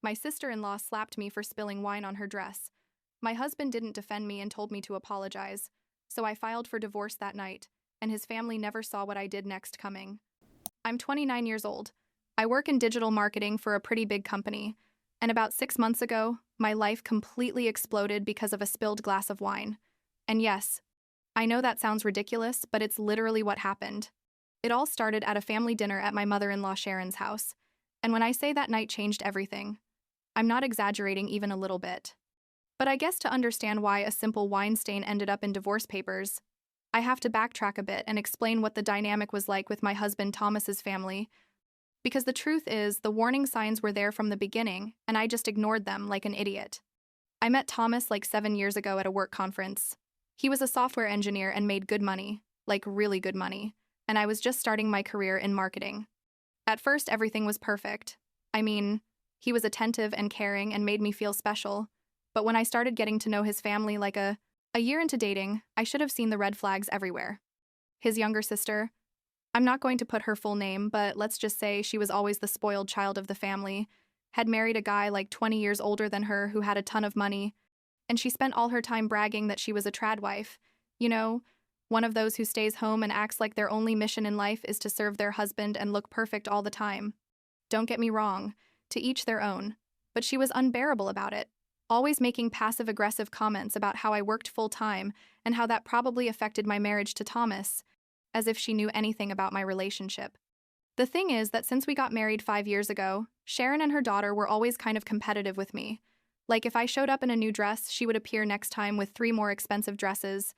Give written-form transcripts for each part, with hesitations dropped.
My sister-in-law slapped me for spilling wine on her dress. My husband didn't defend me and told me to apologize, so I filed for divorce that night, and his family never saw what I did next coming. I'm 29 years old. I work in digital marketing for a pretty big company, and about 6 months ago, my life completely exploded because of a spilled glass of wine. And yes, I know that sounds ridiculous, but it's literally what happened. It all started at a family dinner at my mother-in-law Sharon's house, and when I say that night changed everything, I'm not exaggerating even a little bit. But I guess to understand why a simple wine stain ended up in divorce papers, I have to backtrack a bit and explain what the dynamic was like with my husband Thomas's family, because the truth is the warning signs were there from the beginning, and I just ignored them like an idiot. I met Thomas like 7 years ago at a work conference. He was a software engineer and made good money, like really good money, and I was just starting my career in marketing. At first, everything was perfect. I mean, he was attentive and caring and made me feel special, but when I started getting to know his family like a year into dating, I should have seen the red flags everywhere. His younger sister, I'm not going to put her full name, but let's just say she was always the spoiled child of the family, had married a guy like 20 years older than her who had a ton of money, and she spent all her time bragging that she was a trad wife. You know, one of those who stays home and acts like their only mission in life is to serve their husband and look perfect all the time. Don't get me wrong, to each their own, but she was unbearable about it, always making passive-aggressive comments about how I worked full-time and how that probably affected my marriage to Thomas, as if she knew anything about my relationship. The thing is that since we got married 5 years ago, Sharon and her daughter were always kind of competitive with me. Like if I showed up in a new dress, she would appear next time with 3 more expensive dresses.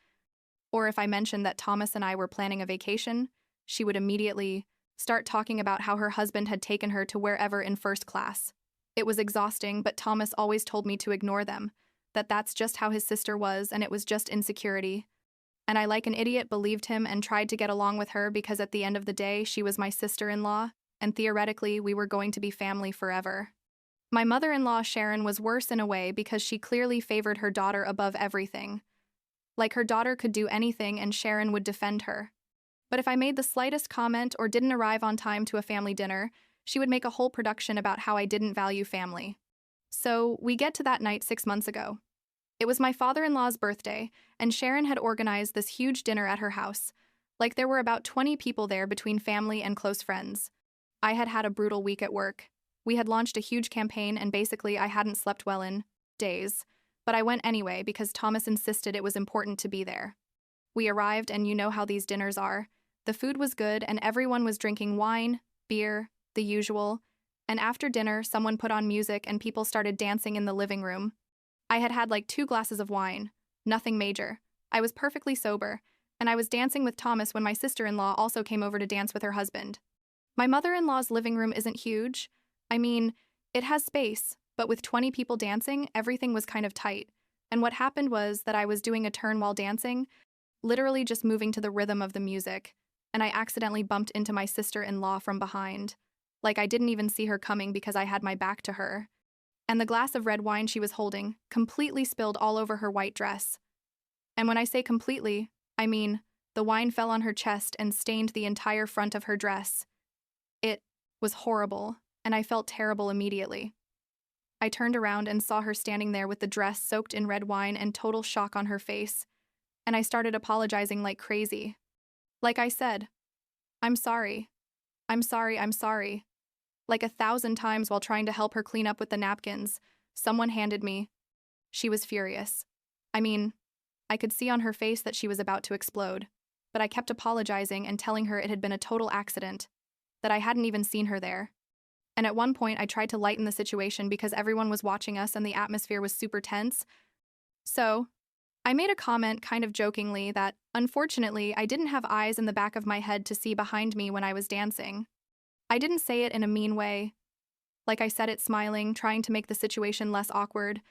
Or if I mentioned that Thomas and I were planning a vacation, she would immediately start talking about how her husband had taken her to wherever in first class. It was exhausting, but Thomas always told me to ignore them, that that's just how his sister was and it was just insecurity. And I, like an idiot, believed him and tried to get along with her because at the end of the day, she was my sister-in-law, and theoretically, we were going to be family forever. My mother-in-law, Sharon, was worse in a way because she clearly favored her daughter above everything. Like her daughter could do anything and Sharon would defend her. But if I made the slightest comment or didn't arrive on time to a family dinner, she would make a whole production about how I didn't value family. So we get to that night 6 months ago. It was my father-in-law's birthday, and Sharon had organized this huge dinner at her house. Like there were about 20 people there between family and close friends. I had had a brutal week at work. We had launched a huge campaign and basically I hadn't slept well in days. But I went anyway because Thomas insisted it was important to be there. We arrived and you know how these dinners are. The food was good and everyone was drinking wine, beer, the usual. And after dinner, someone put on music and people started dancing in the living room. I had had like 2 glasses of wine. Nothing major. I was perfectly sober, and I was dancing with Thomas when my sister-in-law also came over to dance with her husband. My mother-in-law's living room isn't huge. I mean, it has space, but with 20 people dancing, everything was kind of tight. And what happened was that I was doing a turn while dancing, literally just moving to the rhythm of the music, and I accidentally bumped into my sister-in-law from behind. Like I didn't even see her coming because I had my back to her. And the glass of red wine she was holding completely spilled all over her white dress. And when I say completely, I mean the wine fell on her chest and stained the entire front of her dress. It was horrible, and I felt terrible immediately. I turned around and saw her standing there with the dress soaked in red wine and total shock on her face, and I started apologizing like crazy. Like I said, "I'm sorry. I'm sorry, I'm sorry." Like 1,000 times while trying to help her clean up with the napkins, someone handed me. She was furious. I mean, I could see on her face that she was about to explode, but I kept apologizing and telling her it had been a total accident, that I hadn't even seen her there. And at one point I tried to lighten the situation because everyone was watching us and the atmosphere was super tense. So, I made a comment kind of jokingly that, unfortunately, I didn't have eyes in the back of my head to see behind me when I was dancing. I didn't say it in a mean way. Like I said it smiling, trying to make the situation less awkward,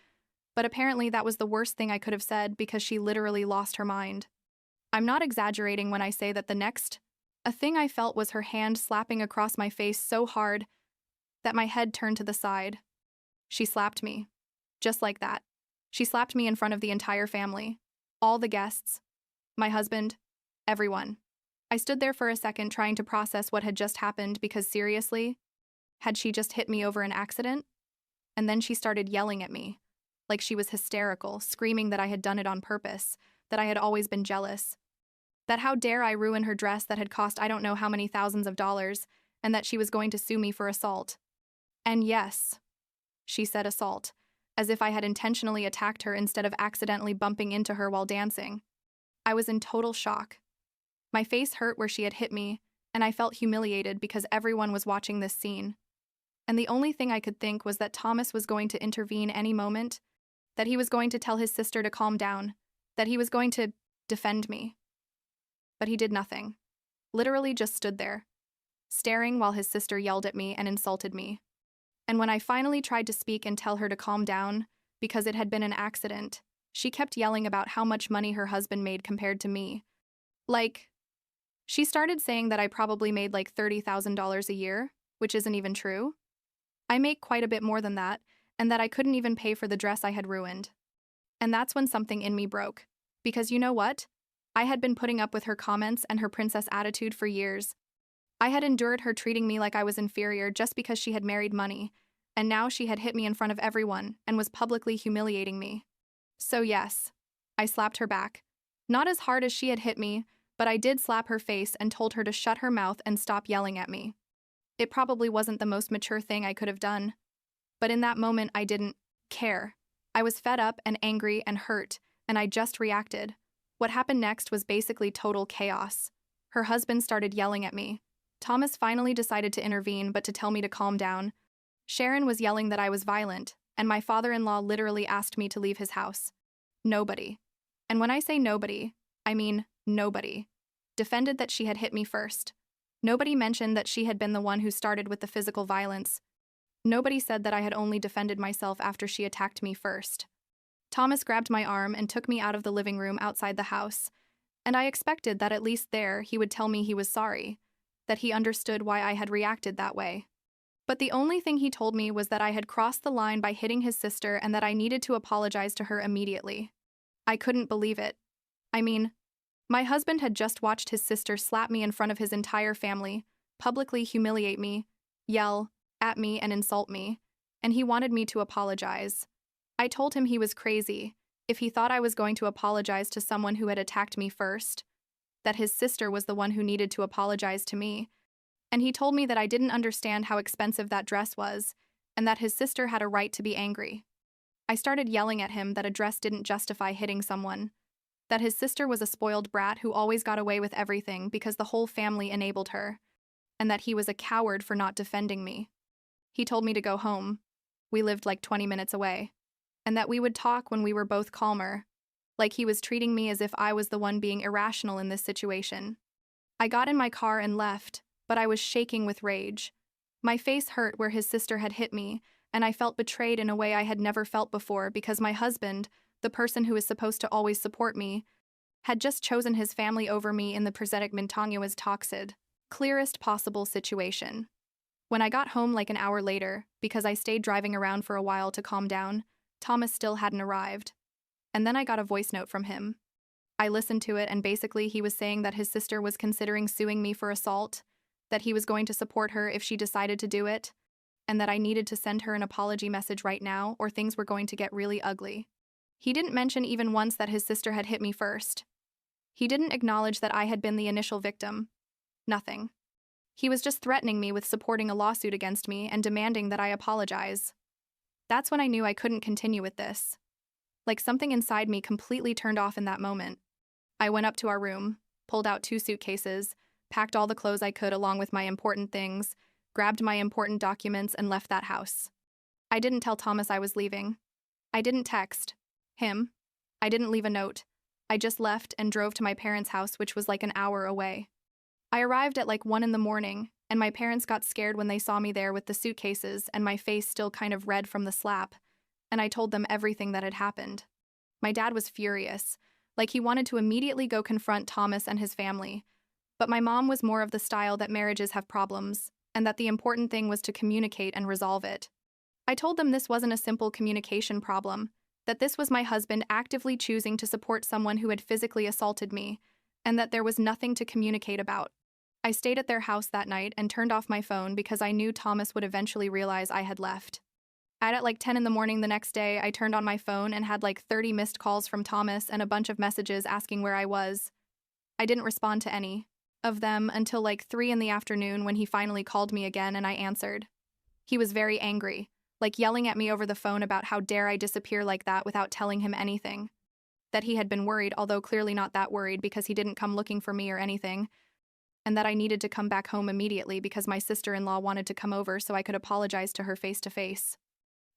but apparently that was the worst thing I could have said because she literally lost her mind. I'm not exaggerating when I say that a thing I felt was her hand slapping across my face so hard that my head turned to the side. She slapped me. Just like that. She slapped me in front of the entire family. All the guests. My husband. Everyone. I stood there for a second trying to process what had just happened because seriously, had she just hit me over an accident? and then she started yelling at me. Like she was hysterical, screaming that I had done it on purpose, that I had always been jealous. That how dare I ruin her dress that had cost I don't know how many thousands of dollars, and that she was going to sue me for assault. And yes, she said assault, as if I had intentionally attacked her instead of accidentally bumping into her while dancing. I was in total shock. My face hurt where she had hit me, and I felt humiliated because everyone was watching this scene. And the only thing I could think was that Thomas was going to intervene any moment, that he was going to tell his sister to calm down, that he was going to defend me. But he did nothing. Literally just stood there, staring while his sister yelled at me and insulted me. And when I finally tried to speak and tell her to calm down, because it had been an accident, she kept yelling about how much money her husband made compared to me. She started saying that I probably made like $30,000 a year, which isn't even true. I make quite a bit more than that, and that I couldn't even pay for the dress I had ruined. And that's when something in me broke. Because you know what? I had been putting up with her comments and her princess attitude for years. I had endured her treating me like I was inferior just because she had married money, and now she had hit me in front of everyone and was publicly humiliating me. So yes, I slapped her back. Not as hard as she had hit me, but I did slap her face and told her to shut her mouth and stop yelling at me. It probably wasn't the most mature thing I could have done. But in that moment, I didn't care. I was fed up and angry and hurt, and I just reacted. What happened next was basically total chaos. Her husband started yelling at me. Thomas finally decided to intervene, but to tell me to calm down. Sharon was yelling that I was violent, and my father-in-law literally asked me to leave his house. Nobody, and when I say nobody, I mean nobody, defended that she had hit me first. Nobody mentioned that she had been the one who started with the physical violence. Nobody said that I had only defended myself after she attacked me first. Thomas grabbed my arm and took me out of the living room outside the house, and I expected that at least there he would tell me he was sorry, that he understood why I had reacted that way. But the only thing he told me was that I had crossed the line by hitting his sister and that I needed to apologize to her immediately. I couldn't believe it. I mean, my husband had just watched his sister slap me in front of his entire family, publicly humiliate me, yell at me and insult me, and he wanted me to apologize. I told him he was crazy if he thought I was going to apologize to someone who had attacked me first, that his sister was the one who needed to apologize to me, and he told me that I didn't understand how expensive that dress was, and that his sister had a right to be angry. I started yelling at him that a dress didn't justify hitting someone, that his sister was a spoiled brat who always got away with everything because the whole family enabled her, and that he was a coward for not defending me. He told me to go home. We lived like 20 minutes away. And that we would talk when we were both calmer, like he was treating me as if I was the one being irrational in this situation. I got in my car and left, but I was shaking with rage. My face hurt where his sister had hit me, and I felt betrayed in a way I had never felt before because my husband, the person who is supposed to always support me, had just chosen his family over me in the prosthetic Montañez toxid, clearest possible situation. When I got home like an hour later, because I stayed driving around for a while to calm down, Thomas still hadn't arrived. And then I got a voice note from him. I listened to it, and basically he was saying that his sister was considering suing me for assault, that he was going to support her if she decided to do it, and that I needed to send her an apology message right now or things were going to get really ugly. He didn't mention even once that his sister had hit me first. He didn't acknowledge that I had been the initial victim. Nothing. He was just threatening me with supporting a lawsuit against me and demanding that I apologize. That's when I knew I couldn't continue with this. Like something inside me completely turned off in that moment. I went up to our room, pulled out 2 suitcases, packed all the clothes I could along with my important things, grabbed my important documents, and left that house. I didn't tell Thomas I was leaving. I didn't text him. I didn't leave a note. I just left and drove to my parents' house, which was like an hour away. I arrived at like 1 in the morning, and my parents got scared when they saw me there with the suitcases and my face still kind of red from the slap, and I told them everything that had happened. My dad was furious, like he wanted to immediately go confront Thomas and his family, but my mom was more of the style that marriages have problems, and that the important thing was to communicate and resolve it. I told them this wasn't a simple communication problem, that this was my husband actively choosing to support someone who had physically assaulted me, and that there was nothing to communicate about. I stayed at their house that night and turned off my phone because I knew Thomas would eventually realize I had left. At like 10 in the morning the next day, I turned on my phone and had like 30 missed calls from Thomas and a bunch of messages asking where I was. I didn't respond to any of them until like 3 in the afternoon when he finally called me again and I answered. He was very angry, like yelling at me over the phone about how dare I disappear like that without telling him anything. That he had been worried, although clearly not that worried because he didn't come looking for me or anything, and that I needed to come back home immediately because my sister-in-law wanted to come over so I could apologize to her face to face.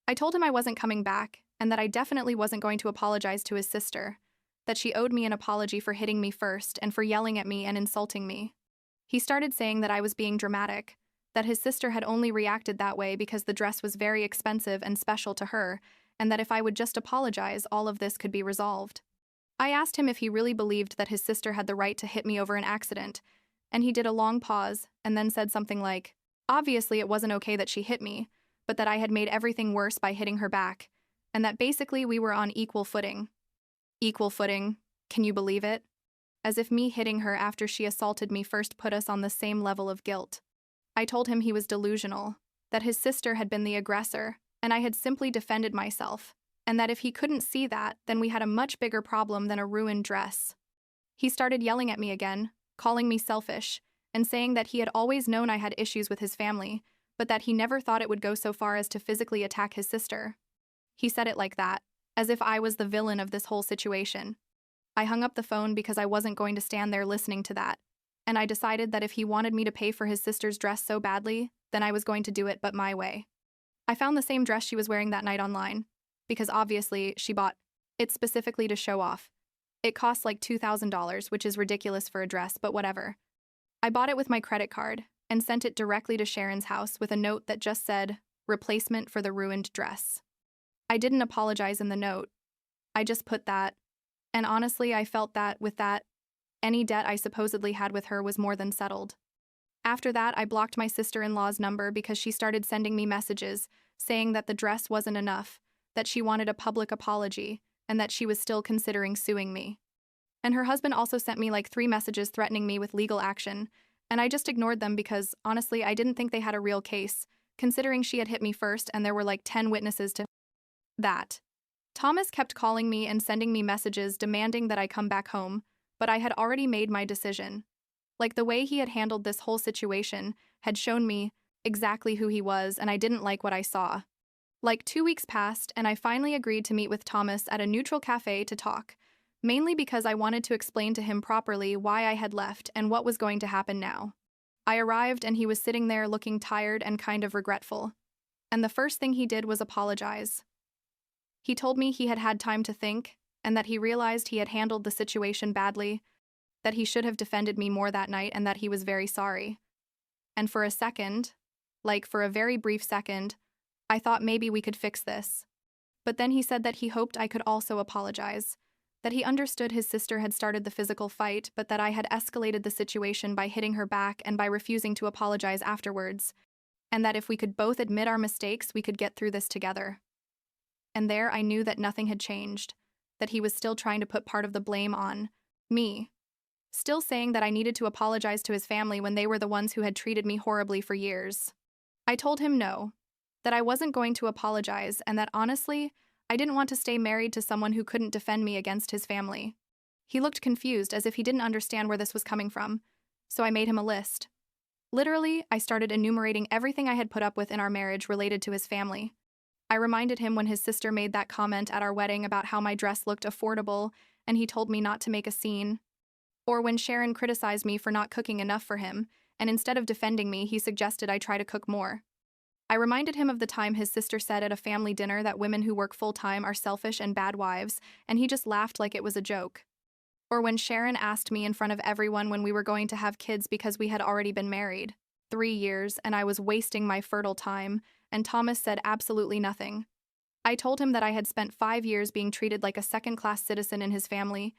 I told him I wasn't coming back and that I definitely wasn't going to apologize to his sister, that she owed me an apology for hitting me first and for yelling at me and insulting me. He started saying that I was being dramatic, that his sister had only reacted that way because the dress was very expensive and special to her, and that if I would just apologize, all of this could be resolved. I asked him if he really believed that his sister had the right to hit me over an accident, and he did a long pause and then said something like, obviously it wasn't okay that she hit me, but that I had made everything worse by hitting her back, and that basically we were on equal footing. Equal footing, can you believe it? As if me hitting her after she assaulted me first put us on the same level of guilt. I told him he was delusional, that his sister had been the aggressor, and I had simply defended myself, and that if he couldn't see that, then we had a much bigger problem than a ruined dress. He started yelling at me again, calling me selfish, and saying that he had always known I had issues with his family, but that he never thought it would go so far as to physically attack his sister. He said it like that, as if I was the villain of this whole situation. I hung up the phone because I wasn't going to stand there listening to that, and I decided that if he wanted me to pay for his sister's dress so badly, then I was going to do it but my way. I found the same dress she was wearing that night online, because obviously she bought it specifically to show off. It cost like $2,000, which is ridiculous for a dress, but whatever. I bought it with my credit card and sent it directly to Sharon's house with a note that just said, replacement for the ruined dress. I didn't apologize in the note. I just put that. And honestly, I felt that, with that, any debt I supposedly had with her was more than settled. After that, I blocked my sister-in-law's number because she started sending me messages saying that the dress wasn't enough, that she wanted a public apology, and that she was still considering suing me. And her husband also sent me like 3 messages threatening me with legal action, and I just ignored them because, honestly, I didn't think they had a real case, considering she had hit me first and there were like 10 witnesses to that. Thomas kept calling me and sending me messages demanding that I come back home, but I had already made my decision. Like, the way he had handled this whole situation had shown me exactly who he was, and I didn't like what I saw. Like 2 weeks passed, and I finally agreed to meet with Thomas at a neutral cafe to talk, mainly because I wanted to explain to him properly why I had left and what was going to happen now. I arrived and he was sitting there looking tired and kind of regretful. And the first thing he did was apologize. He told me he had had time to think, and that he realized he had handled the situation badly, that he should have defended me more that night, and that he was very sorry. And for a second, like for a very brief second, I thought maybe we could fix this. But then he said that he hoped I could also apologize, that he understood his sister had started the physical fight, but that I had escalated the situation by hitting her back and by refusing to apologize afterwards, and that if we could both admit our mistakes, we could get through this together. And there I knew that nothing had changed, that he was still trying to put part of the blame on me, still saying that I needed to apologize to his family when they were the ones who had treated me horribly for years. I told him no, that I wasn't going to apologize, and that honestly, I didn't want to stay married to someone who couldn't defend me against his family. He looked confused, as if he didn't understand where this was coming from, so I made him a list. Literally, I started enumerating everything I had put up with in our marriage related to his family. I reminded him when his sister made that comment at our wedding about how my dress looked affordable and he told me not to make a scene. Or when Sharon criticized me for not cooking enough for him, and instead of defending me, he suggested I try to cook more. I reminded him of the time his sister said at a family dinner that women who work full-time are selfish and bad wives, and he just laughed like it was a joke. Or when Sharon asked me in front of everyone when we were going to have kids because we had already been married 3 years and I was wasting my fertile time, and Thomas said absolutely nothing. I told him that I had spent 5 years being treated like a second-class citizen in his family,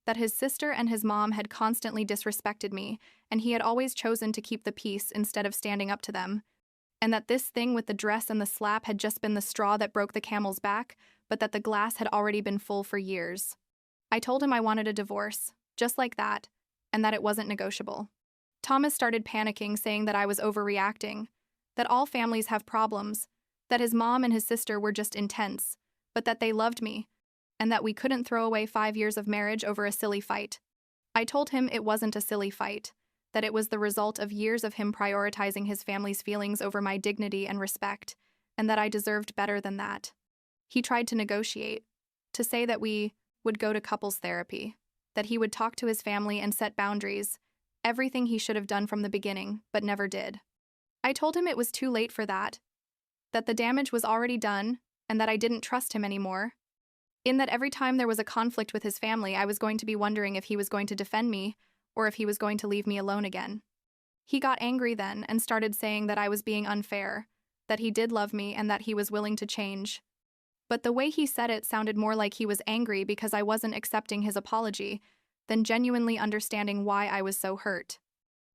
that his sister and his mom had constantly disrespected me, and he had always chosen to keep the peace instead of standing up to them, and that this thing with the dress and the slap had just been the straw that broke the camel's back, but that the glass had already been full for years. I told him I wanted a divorce, just like that, and that it wasn't negotiable. Thomas started panicking, saying that I was overreacting, that all families have problems, that his mom and his sister were just intense, but that they loved me, and that we couldn't throw away 5 years of marriage over a silly fight. I told him it wasn't a silly fight, that it was the result of years of him prioritizing his family's feelings over my dignity and respect, and that I deserved better than that. He tried to negotiate, to say that we would go to couples therapy, that he would talk to his family and set boundaries, everything he should have done from the beginning, but never did. I told him it was too late for that the damage was already done, and that I didn't trust him anymore. In that every time there was a conflict with his family, I was going to be wondering if he was going to defend me or if he was going to leave me alone again. He got angry then and started saying that I was being unfair, that he did love me and that he was willing to change. But the way he said it sounded more like he was angry because I wasn't accepting his apology than genuinely understanding why I was so hurt.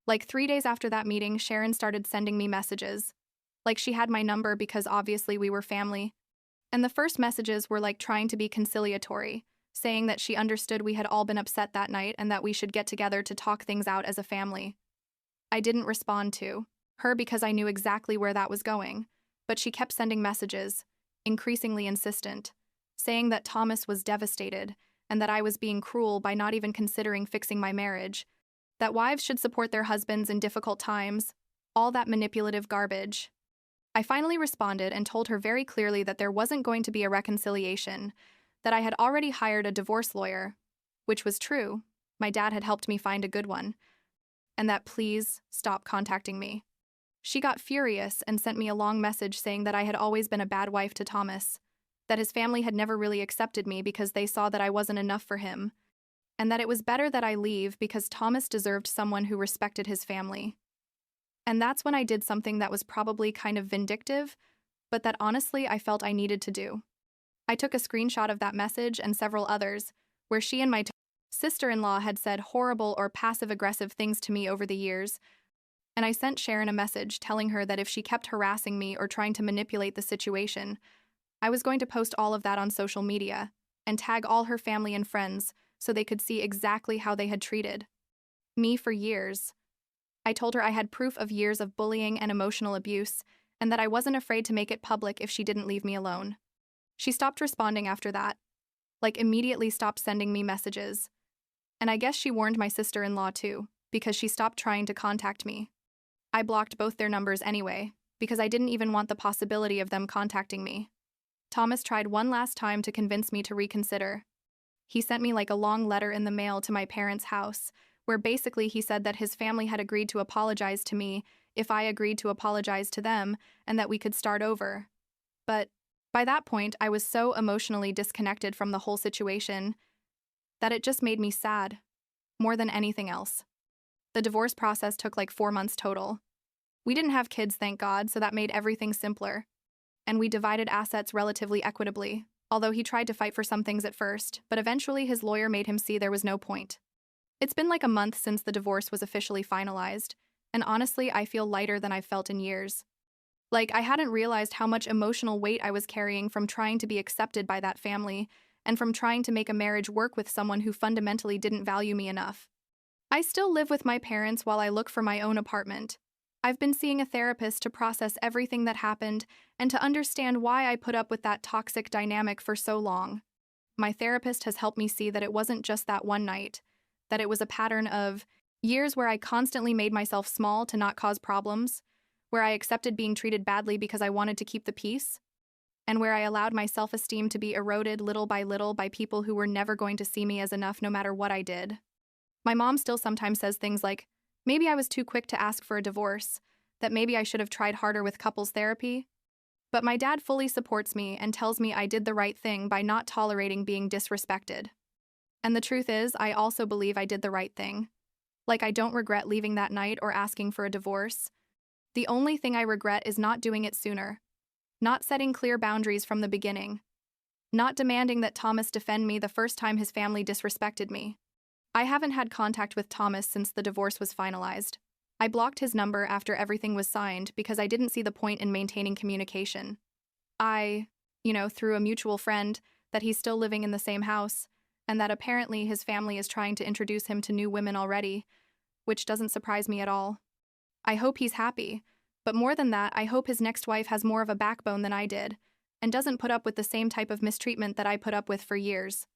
Like 3 days after that meeting, Sharon started sending me messages. Like she had my number because obviously we were family. And the first messages were like trying to be conciliatory, saying that she understood we had all been upset that night and that we should get together to talk things out as a family. I didn't respond to her because I knew exactly where that was going, but she kept sending messages, increasingly insistent, saying that Thomas was devastated and that I was being cruel by not even considering fixing my marriage, that wives should support their husbands in difficult times, all that manipulative garbage. I finally responded and told her very clearly that there wasn't going to be a reconciliation, that I had already hired a divorce lawyer, which was true, my dad had helped me find a good one, and that please stop contacting me. She got furious and sent me a long message saying that I had always been a bad wife to Thomas, that his family had never really accepted me because they saw that I wasn't enough for him, and that it was better that I leave because Thomas deserved someone who respected his family. And that's when I did something that was probably kind of vindictive, but that honestly I felt I needed to do. I took a screenshot of that message and several others, where she and my sister-in-law had said horrible or passive-aggressive things to me over the years, and I sent Sharon a message telling her that if she kept harassing me or trying to manipulate the situation, I was going to post all of that on social media and tag all her family and friends so they could see exactly how they had treated me for years. I told her I had proof of years of bullying and emotional abuse, and that I wasn't afraid to make it public if she didn't leave me alone. She stopped responding after that, like immediately stopped sending me messages. And I guess she warned my sister-in-law too, because she stopped trying to contact me. I blocked both their numbers anyway, because I didn't even want the possibility of them contacting me. Thomas tried one last time to convince me to reconsider. He sent me like a long letter in the mail to my parents' house, where basically he said that his family had agreed to apologize to me if I agreed to apologize to them and that we could start over. But by that point, I was so emotionally disconnected from the whole situation that it just made me sad, more than anything else. The divorce process took like 4 months total. We didn't have kids, thank God, so that made everything simpler. And we divided assets relatively equitably, although he tried to fight for some things at first, but eventually his lawyer made him see there was no point. It's been like a month since the divorce was officially finalized, and honestly, I feel lighter than I've felt in years. Like, I hadn't realized how much emotional weight I was carrying from trying to be accepted by that family and from trying to make a marriage work with someone who fundamentally didn't value me enough. I still live with my parents while I look for my own apartment. I've been seeing a therapist to process everything that happened and to understand why I put up with that toxic dynamic for so long. My therapist has helped me see that it wasn't just that one night, that it was a pattern of years where I constantly made myself small to not cause problems, where I accepted being treated badly because I wanted to keep the peace, and where I allowed my self-esteem to be eroded little by people who were never going to see me as enough no matter what I did. My mom still sometimes says things like, maybe I was too quick to ask for a divorce, that maybe I should have tried harder with couples therapy. But my dad fully supports me and tells me I did the right thing by not tolerating being disrespected. And the truth is, I also believe I did the right thing. Like, I don't regret leaving that night or asking for a divorce. The only thing I regret is not doing it sooner. Not setting clear boundaries from the beginning. Not demanding that Thomas defend me the first time his family disrespected me. I haven't had contact with Thomas since the divorce was finalized. I blocked his number after everything was signed because I didn't see the point in maintaining communication. Through a mutual friend, that he's still living in the same house, and that apparently his family is trying to introduce him to new women already, which doesn't surprise me at all. I hope he's happy, But more than that, I hope his next wife has more of a backbone than I did, and doesn't put up with the same type of mistreatment that I put up with for years.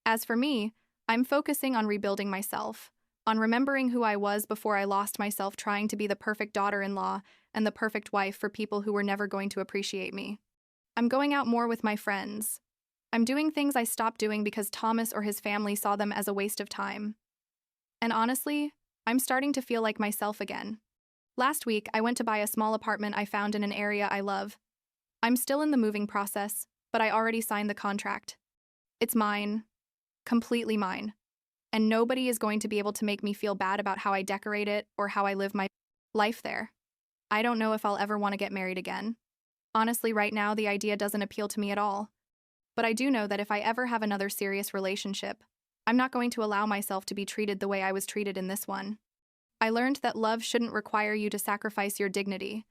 As for me, I'm focusing on rebuilding myself, on remembering who I was before I lost myself trying to be the perfect daughter-in-law and the perfect wife for people who were never going to appreciate me. I'm going out more with my friends. I'm doing things I stopped doing because Thomas or his family saw them as a waste of time. And honestly, I'm starting to feel like myself again. Last week, I went to buy a small apartment I found in an area I love. I'm still in the moving process, but I already signed the contract. It's mine. Completely mine. And nobody is going to be able to make me feel bad about how I decorate it or how I live my life there. I don't know if I'll ever want to get married again. Honestly, right now, the idea doesn't appeal to me at all. But I do know that if I ever have another serious relationship, I'm not going to allow myself to be treated the way I was treated in this one. I learned that love shouldn't require you to sacrifice your dignity,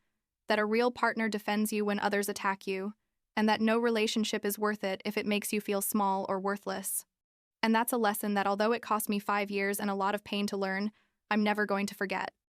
that a real partner defends you when others attack you, and that no relationship is worth it if it makes you feel small or worthless. And that's a lesson that, although it cost me 5 years and a lot of pain to learn, I'm never going to forget.